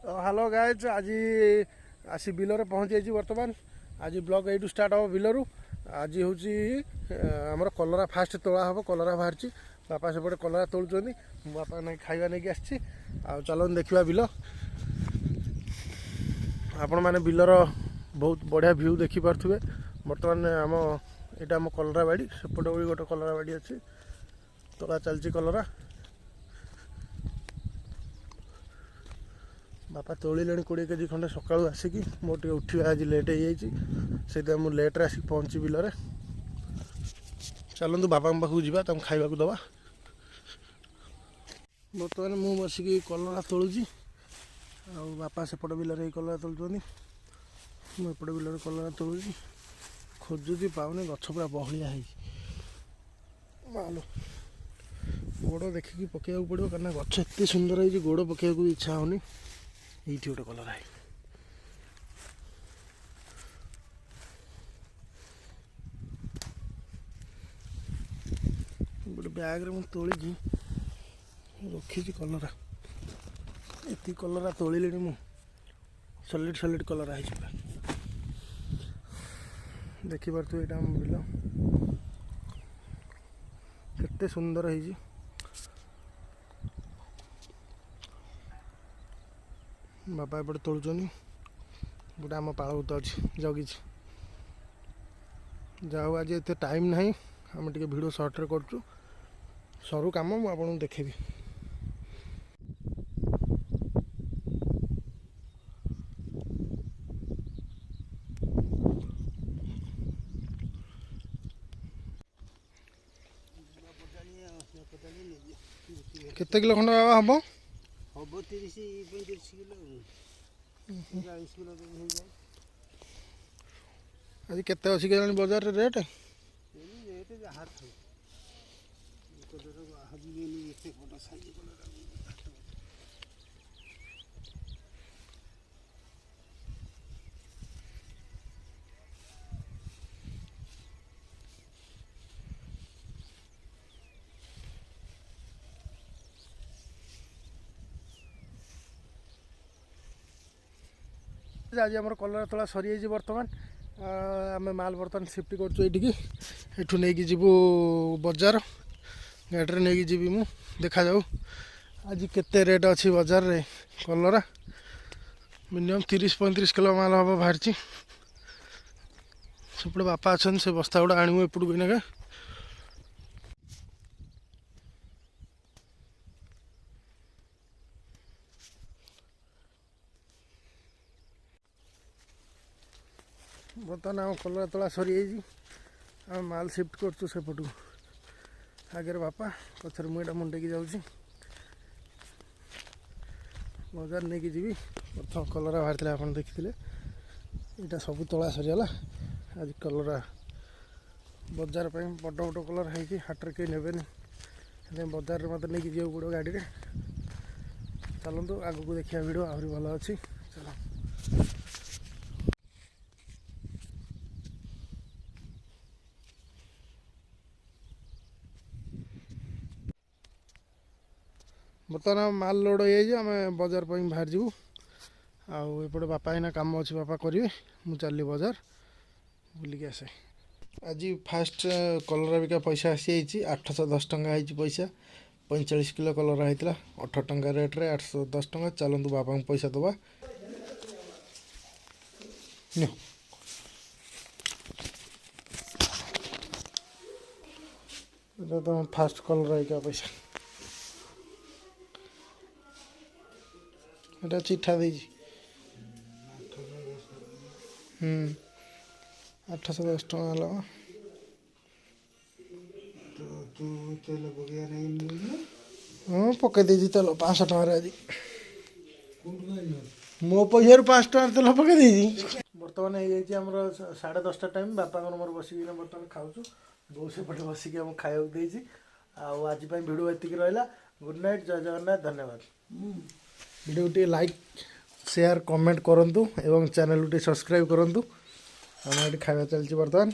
hello guys आज आसी बिलरे पहुँची जाइए बर्तमान आज ब्लॉग यू स्टार्ट हम बिलरू आज हूँ आमर कलरा फास्ट तोला हम कलरा बाहर बापा सेपटे कलरा तोलुं बापा नहीं खाଇବା नहीं आसी चलन देखा बिल आपण मैंने बिलर बहुत बढ़िया व्यू देखिपे बर्तमान आम यहाँ आम कलरा बाड़ी सेपटे भी गोटे कलरा बाड़ी अच्छी तोला चलती कलरा बापा तोड़े 20 केजी खंडे सका आसिक मोटे उठा आज लेट हो मुझे लेट्रे आसिक पहुँची बिलरे चलतु बापा पाखक जावा तुम खावा दबा बर्तमान मुझे बसिक कलरा तोलुची बापा सेपट बिलरे कलरा तोलुं मुझे बिलरे कलरा तोलुची खोजुची पाऊनी गछ पूरा बहलिया मालो गोड़ देखिकी पकेया पड़ो क्या गछ एत सुंदर है गोड़ पकेया इच्छा होनी ये गोटे कलर है गोटे बैग रे तोली रखी कलरा ये कलरा तोड़े मु सॉलिड सॉलिड कलरा है पूरा देखिपे यहाँ आम बिल केते सुंदर है बापा एपटे तोलुं गोटे आम पालभूत अच्छी जगी जाओ आज एत टाइम ना आम टे भिड सर्ट्रे करूँ सरू कम मुझे देखेबी केते किलो खंड बाबा हम हम 30-35 किलो 40 किलो आज केते अच्छी के बाजार रेट रेट जहाँ आज आम कलरा तोला सरी जाइए बर्तमान आम माल बर्तमान सिफ्ट करूँ नहीं जीवु बजार गाड़ी में नहीं जीवी मु देखा जाऊ आज केते रेट अच्छी बजार रे कलरा मिनिमम 30-35 किलो माल हम बाहर सेपटे बापा अच्छा से बस्ता गुड़ा आणु एपटू ना बर्तमान आम कलरा तोला सरी आम माल सिफ्ट करूँ सेपटू आगे बापा पचर मुझे मुंडेकी जाऊँगी बजार नहीं जीवी प्रथम कलरा बाहर थे आप देखी यहाँ सब तोला सरीगला आज कलरा बजार पर बड़ बड़ कलर है हाटर कहीं ने बजार मत नहीं जाऊँ पड़ो गाड़ी में चलतु आग को देखा भिड आहरी भल अच्छी चल बर्तमान माल लोड हो आम बजार पर बाहर जीवु आउपटे बापा ना कम अच्छे बापा करेंगे मु चली बजार बुलिक आसे आज फास्ट कलरा बिका पैसा आसी 810 टंका पैसा 45 किलो कलरा होता 18 टंका रेट्रे 810 टंका चलतु बापा को पैसा दबा तुम फास्ट कलरा बिका पैसा এটা চিঠা ଦେଇଛି 810 ଟଙ୍କା ହେଲା ହଁ ପକେଇ ଦେଇଛି ତେଲ 500 ଟଙ୍କାରେ ଆଜି ମୋ ପଇସାରୁ 5 ଟଙ୍କାର ତେଲ ପକେଇ ଦେଇଛି ବର୍ତ୍ତମାନ ହେଇଯାଇଛି ଆମର 10:30 टाइम ବାପାଙ୍କର ମୋର ବସିକିନା ବର୍ତ୍ତମାନ ଖାଉଛୁ ବୋଉ ସେପଟେ ବସିକି ଆମକୁ ଖାଇବାକୁ ଦେଇଛି ଆଉ ଆଜି ପାଇଁ ଭିଡ଼ିଓ ଏତିକି ରହିଲା ଗୁଡ୍ ନାଇଟ୍ ଜୟ ଜଗନ୍ନାଥ ଧନ୍ୟବାଦ video T like share comment करंतु एवं चैनल टी सब्सक्राइब करंतु हम ये खावा चलची बर्तमान